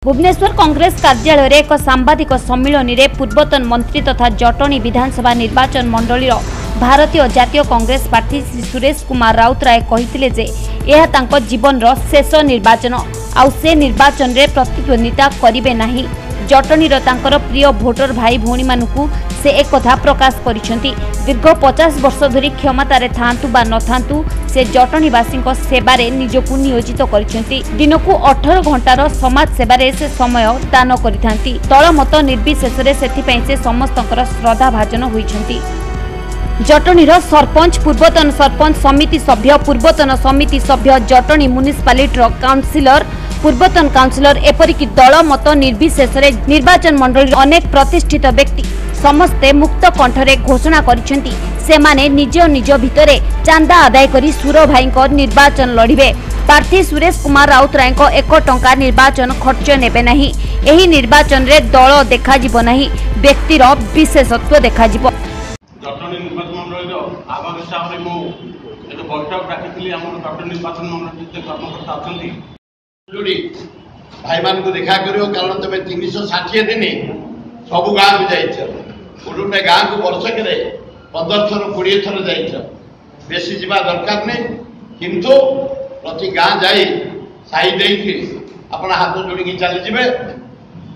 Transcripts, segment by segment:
भुवनेश्वर कांग्रेस कार्यालय रे एक सांबादिक सम्मिलन रे पूर्वतन मंत्री तथा जटनी विधानसभा निर्वाचन मंडली भारतीय जातीय कांग्रेस प्रार्थी श्री सुरेश कुमार राउतराय कहिथिले जे यह तांको जीवन रो शेष निर्वाचन आउ से निर्वाचन रे प्रतिद्वंदिता करिवे नाही। जटनीर तांकर प्रिय भोटर भाई भौणी मानकु से एक कथा प्रकाश करिसेंती। दीर्घ 50 वर्ष धरी क्षमतार थांतु बा नथांतु से जटनीवासी सेवारे निजकु नियोजित करिसेंती। दिनकु 18 घंटार समाज सेवारे से समय दान करिथांती। तळमत निर्विशेष रे सेथिपई से समस्तकर श्रद्धा भाजन होइछंती। जटनीर सरपंच पूर्वतन सरपंच समिति सभ्य पूर्वतन समिति सभ्य जटनी म्युनिसिपालिटी काउंसिलर पूर्वतन काउंसिलर एपरिक दल मत निर्विशेष निर्वाचन मंडल अनेक प्रतिष्ठित व्यक्ति समस्ते मुक्त कंठरे घोषणा करिसेंती सेमाने निज निज भितरे चांदा आदाय करी सुर भाई निर्वाचन लड़िबे। प्रार्थी सुरेश कुमार राउतराय 1 टंका निर्वाचन खर्च नेबे नहीं। एही निर्वाचन रे दल देखा जिवो नहीं, व्यक्तिर विशेषत्व देखा जिवो। जटनी निर्वाचन मंडल आगामी हिसाब से मुझे एक बैठक डाकी जटनी निर्वाचन मंडल कर्मकर्ता अच्छा भाई मान को देखा करो कारण तुम 360 दिन सबू गाँव को जाइए गोटे गाँव को वर्षक 15 थर 20 थर जाइए बेसी जावा दरकार नहीं किंतु प्रति गाँ जाई साई देकी अपना हाथ जोड़ी चलीजे।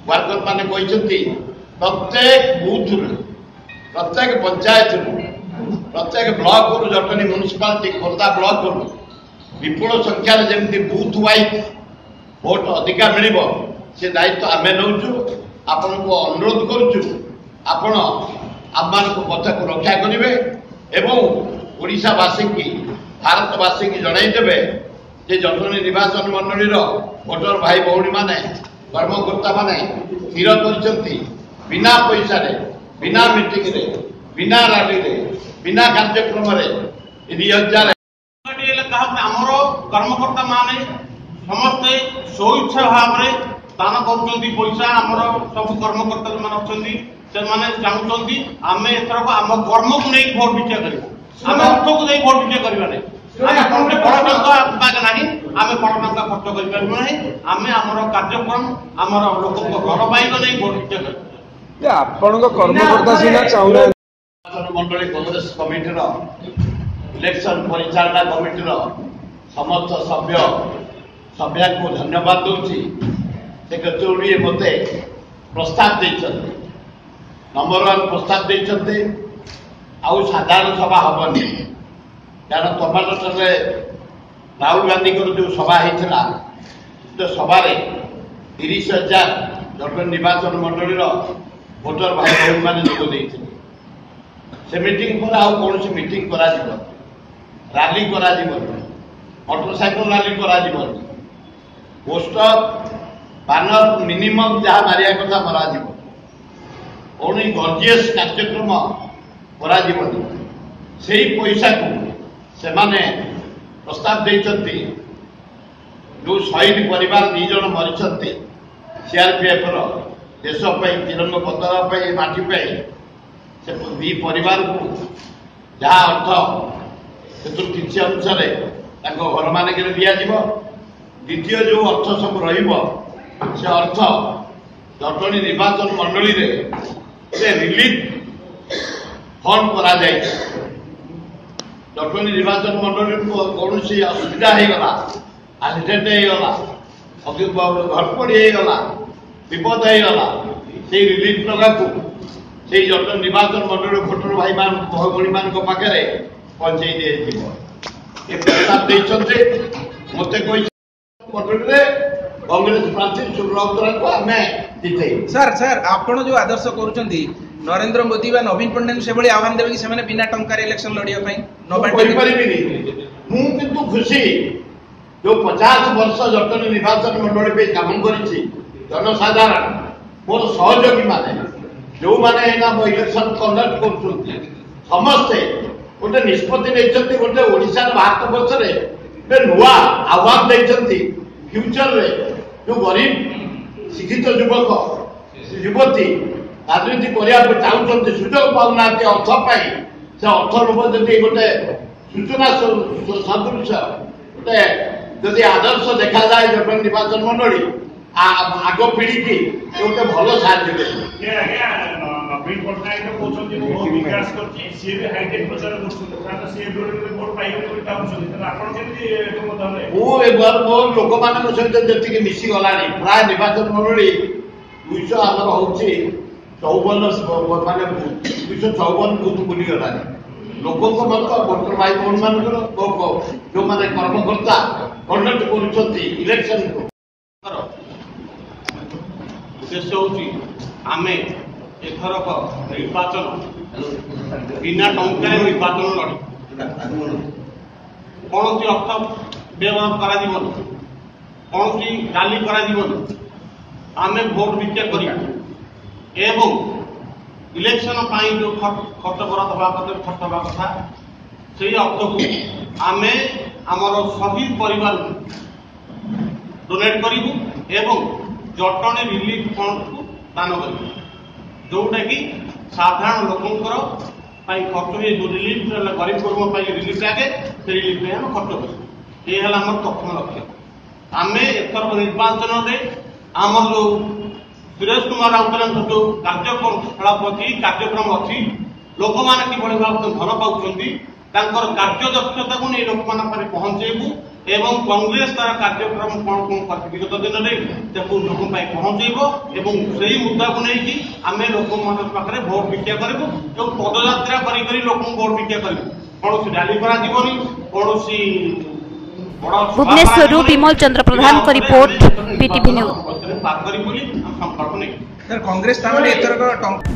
वर्कर मैंने कहते प्रत्येक बूथ प्रत्येक पंचायत प्रत्येक ब्लॉक रु जटनी म्युनिसिपालिटी खोर्धा ब्लॉक रु विपुल संख्यार जमी बूथ वाइज भोट अधिका मिल से दायित्व आम नौचु आपण को अनुरोध करुचु आपण आम पथ को रक्षा करेंगे एवं ओडिशावासी की भारतवासी की जनईदेवे जे जटनी निर्वाचन मंडल भोटर भाई भौणी माने कर्मकर्ता माने स्थिर कर बिना पैसा बिना मीटिंग रे बिना रैली रे बिना कार्यक्रम रे 2000 आमर कर्मकर्ता माने समस्ते स्वेच्छा भाव में दान कर पैसा आमर सब कर्मकर्ता जो मैंने चाहते आम एथरक आम कर्म को नहीं भोट भिक्षा कर आम अर्थ को नहीं भोट भिक्षा करवा नहीं बड़ टंका ना आम बड़ टंका खर्च कर आम आमर कार्यक्रम आमर लोक घर पाई नहीं भोट भिक्षा मंडली कांग्रेस कमिटी इलेक्शन परिचालना कमिटी समस्त सभ्य सभ्या को धन्यवाद दूसरी से कचौड़ी मत प्रस्ताव देते नंबर 1 प्रस्ताव देते आउ साधारण सभा हेनी कारण टमाटर राहुल गांधी जो सभा होता तो सभार 30,000 जटनी निर्वाचन मंडल भोटर भाई भौणी मैंने जोगदे से मीटिंग पर आउ कौन मीटिंग करा रैली करा मोटरसाइकिल रैली करा पोस्टर बानर मिनिमम जहाँ मारिया कथा मरा कौन गर्जियस कार्यक्रम करा से पैसा को से माने प्रस्ताव देते जो शहीद परिवार 2 जन मरी सीआरपीएफ देशपाई तिरंग पताका माटी से 2 परिवार को जहाँ अर्थ से किसी अनुसार घर मानक दिज्व द्वितीय जो अर्थ सब से अर्थ जटनी निर्वाचन मंडल से रिलीफ फंड करा जटनी निर्वाचन मंडल को कौन असुविधा होगा एक्सीडेंट होगा घरपड़ी होगा विपद होगा से रिलीफ टका को से जटनी निर्वाचन मंडल भोटर भाई भौणी मान पाखे पहुंचाई दिए प्रस्ताव देते मत कांग्रेस प्रार्थी सुरराउतराय को आम जीते। सर सर आपण जो आदर्श करुचंदी नरेंद्र मोदी व नवीन पट्टनायक से भली आह्वान देबे कि से माने बिना टंकार इलेक्शन लड़िया पई न बांटी परिबिनी मु किंतु खुशी जो 50 वर्ष जटनी निर्वाचन मंडल पे काम करिछि जनसाधारण मोर सहयोगी माने जो माने एना इलेक्शन कंडक्ट करछुंती समस्ते गोटे निष्पत्ति नेछंती गोटे ओडिसा भारत वर्ष रे बे नुआ आह्वान देछंती फ्यूचर रे जो गरीब शिक्षित युवक युवती राजनीति करने चाहते सुजोग पाऊना अर्थ पाई से अर्थ लोभ जदि गोटे सूचना सदृश गोटे जदि आदर्श देखा जाए जटनी निर्वाचन मंडली आग पीढ़ी की गोटे भल साहय नवीन पट्टनायक कहते बहुत विकास करके हाईटेक प्रचार लोक मान सहित जी मिसी गला प्राय निर्वाचन मंडली 200 आमर हूँ 54 मान 254 बूथ बुली गला लोक भोटर भाई भौन मान जो मैंने कर्मकर्ता कंडक्ट करेक्शन उद्देश्य हूँ आम एथरक निर्वाचन बिना टंकार निर्वाचन लड़ी कौन अर्थ व्यवहार करा कौन रैली करा आम भोट भिक्षा करा एवं इलेक्शन जो खर्च बराद हवा खर्च हवा कथा से अर्थ को आम आमर शहीद परिवार डोनेट करूँ एवं जटणी रिलीफ फंड को दान कर जोटा कि साधारण लोकंर खर्च हुए जो रिलीफ गरीब कुटुंब रिलीफ लगे से रिलीफ हम खर्च कर प्रथम लक्ष्य आम एथर निर्वाचन में आम जो सुरेश कुमार राउतराय जो कार्यकलाप अच्छी कार्यक्रम अच्छी लोक मैंने किभली भाव भल पाँच कार्यदक्षता को नहीं लोक मान पहुंचेबू एवं कांग्रेस तार कार्यक्रम कौन कौन कर विगत दिन में लोक पहुंचेब एवं से मुद्दा को लेकिन आम लोक पाखे भोट भिक्षा करूँ जो पदयात्रा लोक भोट भिक्षा करूँ कौन रैली करा कौन भुवनेश्वर विमल चंद्र प्रधान को रिपोर्ट बीटीवी न्यूज।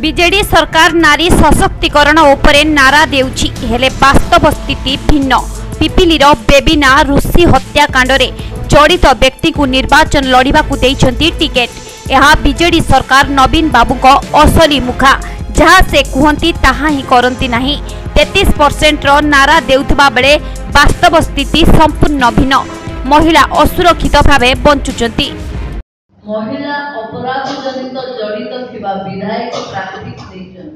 बीजेडी सरकार नारी सशक्तिकरण उपरे नारा देउछि हेले वास्तव स्थिति भिन्न पिपिली बेबिना ऋषि हत्याकांड रे जड़ित व्यक्ति को निर्वाचन लड़िबा को देइछंती टिकेट यह बीजेडी सरकार नवीन बाबू को असली मुखा जहाँ से कहती ताहा ही करती नहीं 33% रो नारा देउथबा बेले वास्तव स्थिति संपूर्ण भिन्न महिला असुरक्षित भावे बंचुचंती महिला अपराध जनित जड़ित थिबा विधायक प्राकृतिक देइछन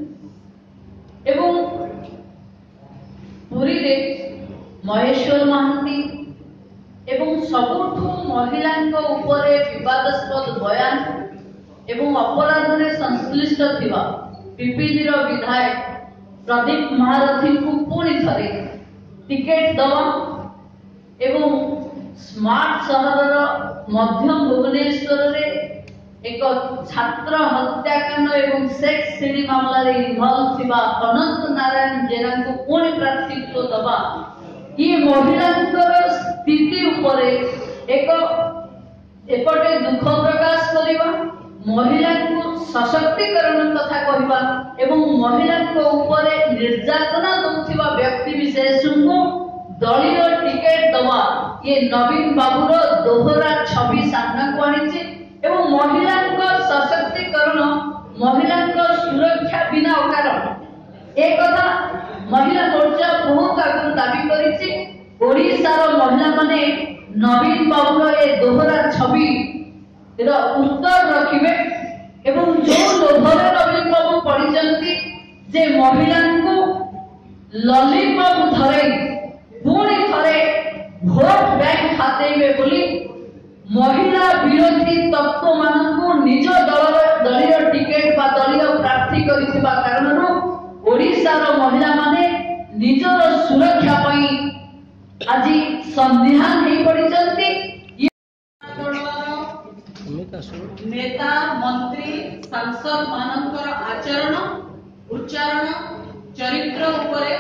एवं पुरी रे महेश्वर महांती एवं सबुठु महिलांक उपरे विवादास्पद बयान एवं अपराध रे संश्लिष्ट थिबा पिपिली रो विधायक प्रदीप महारथी को पुणी थरे टिकेट दवा एवं स्मार्ट सहर मध्य भुवनेश्वर रे एक छात्र हत्याकांड एवं सेक्स सीडी मामला रे इन्वॉल्व थिबा अनंत नारायण जेना को पुणी प्रार्थीत्व दवा ये महिलांकर स्थिति उपरे एक एपटे दुख प्रकाश करिबा महिला को सशक्तिकरण कथा कहबा एवं महिला को उपरे निर्यातना दउथिबा व्यक्ति विशेष को दलीय टिकेट दवा ये नवीन बाबूर दोहरा छवि सामना को आनिছে एवं महिला को सशक्तिकरण महिला को सुरक्षा बिना कारण एक कथा महिला मोर्चा बहुत आगु दाबी करिछि ओडिसा रो महिला माने नवीन बाबूर ये दोहरा छवि उत्तर रखिबे एवं जो लोभरे नवीन बाबू पढ़ी जे महिला को लॉलीपॉप धरे पुणी थरे भोट बैंक खातेबे बोली महिला विरोधी तत्व मानकु निज दलीय टिकेट बा दलीय प्रार्थी करिथिबा कारणनु ओडिसा रो महिला माने निजर सुरक्षा पई आजि संविधान हे पड़िचंती नेता मंत्री सांसद मानकर आचरण उच्चारण चरित्र उपरे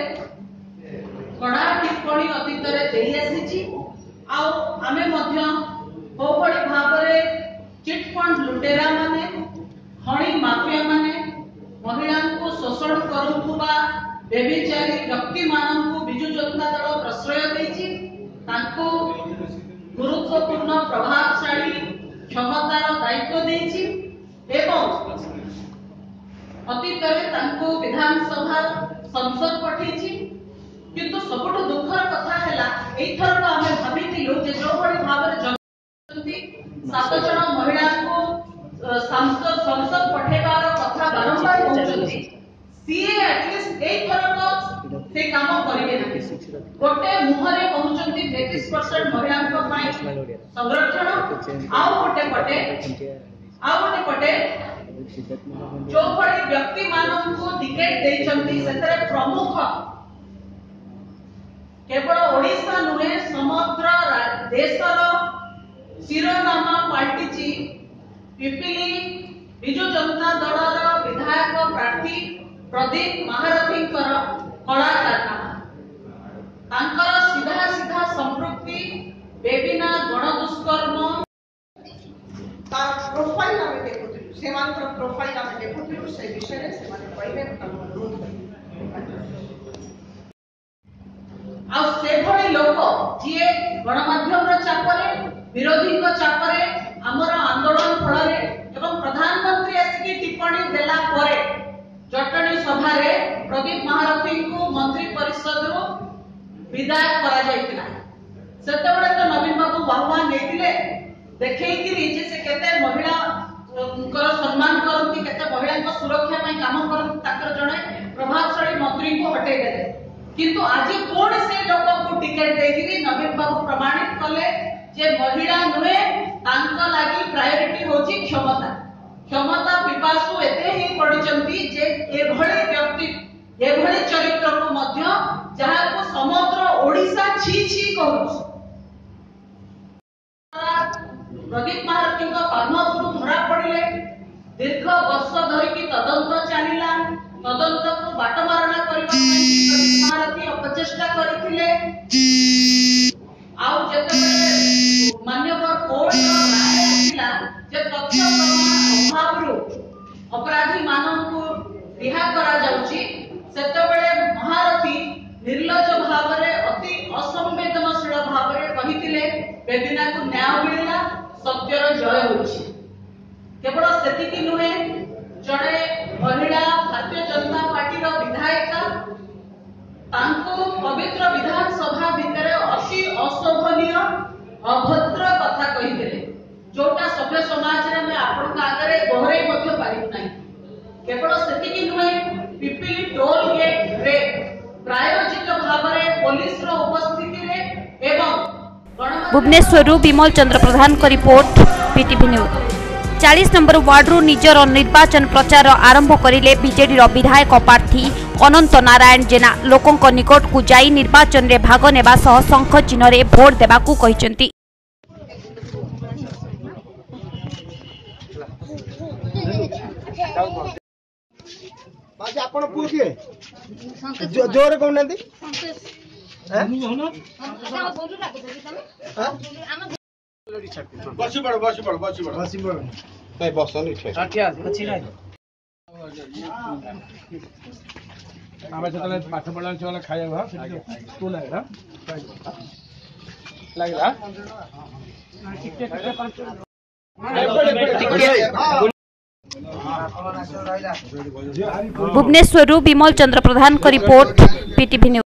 कड़ा टिप्पणी अतीत रे देई आसीची आ आमे मध्य होबड़ी भाबरे चिट फंड लुटेरा माने हणी माफिया माने महिला को शोषण करुवा बेबिचारी व्यक्ति मानक विजु जनता दल प्रश्रय देछि तांको गुरुत्वपूर्ण प्रभावशाली क्षमतार दायित्व देछि एवं अतीत रे तांको विधानसभा संसद पठेछि किंतु सबुठ दुखर कथा हैला एथर को हमें भाबिथिलु जे जो बड़ी भाबरे जनती 7 जन महिला को सांसद संसद पठेबार कथा बारंबार होचंती सीए एटलीस्ट एथर को से काम करिवे ना गोटे मुहरे कहउचंती 33% 100% महिला संरक्षण आउ गोटे पटे जो भली व्यक्ति मानक टिकेट देइछंती सेतरे प्रमुख केवल ओडिशा नुहे समग्र देशर शिरोनामा पाल्टिची पिपिली बिजु जनता दलर विधायक प्रार्थी प्रदीप महारथी कला कारनामा सीधा सीधा संपृक्ति बेबिना गण दुष्कर्म प्रोफाइल आमे देखुथिलु सेमानकर प्रोफाइल आमे देखुथिलु से विषय रे सेमाने पहिले आ से भली लोक जे गणमाध्यम रो चापरे विरोधी को चापरे हमर आंदोलन फलरे एवं प्रधानमंत्री आसिकी टिप्पणी देला परे जटणी सभा रे प्रदीप महारथी को मंत्री परिषद रो विदाय करा जायतिला सेतबेले तो नवीन बाबू बाहुआ नेतिले देखैकिरी जे से केते महिला को सम्मान करती केते महिला को सुरक्षा में काम करती ताकर जणे प्रभावशाली मंत्री को हटै देले किंतु आज कोन से लोक को टिकट देकिरी नवीन बाबू प्रमाणित कले जे महिला नुहे तांका लागि प्रायोरिटी होची क्षमता पिपासु एते ही पडिचंती जे एभଳି व्यक्ति एभଳି चरित्र को मध्य जहा को समग्र ओडिसा छी छी कहउछ प्रदीप महारथी को कर्मगुरु धरा पड़िले दीर्घ वर्ष धरिकी तदंत चलिला तदंत को बाटमारणा करबा प्रदीप महारथी अपचेष्टा करथिले आउ जेतेबेले मान्यवर कोर्ट राय आसिला जे तथ्य प्रमाण अभावरु अपराधी माननकु रिहा करा जाउची सेतेबेले महारथी निर्लज भावरे अति असंवेदनशील भावरे कहिथिले बेबिना को न्याय मिलिला सत्यर जय होछि केवल सेतिकी नुहे जड़े महिला भारतीय जनता पार्टी रो विधायिका तांको पवित्र विधानसभा भितरे अति अशोभनीय अभद्र कथा कहिथिले जोटा सभ्य समाज रे में आपन आगरे गहरे मध्य पारि नै केवल सेतिकी नुहे पिपिली टोल गेट रे प्रायोजित भावरे पुलिस रो उपस्थिति रे एवं भुवनेश्वरु विमल चंद्र प्रधान को रिपोर्ट पीटीवी न्यूज 40 नंबर वार्डरु निजर निर्वाचन प्रचार आरंभ करिले बीजेडी रो विधायक प्रार्थी अनंत नारायण जेना लोकंक निकट को जाई निर्वाचन रे भाग नेबा सह शंख चिन्ह रे भोट देबाकू कहिसेंती। बाजी आपण पुओ किए जोरे कोन नंदी बसी पड़ नहीं बसन आमे जतले पाठ पढान छले खाया स्कूल है लागला भुवनेश्वरु विमल चंद्र प्रधान को रिपोर्ट पीटीवी न्यूज।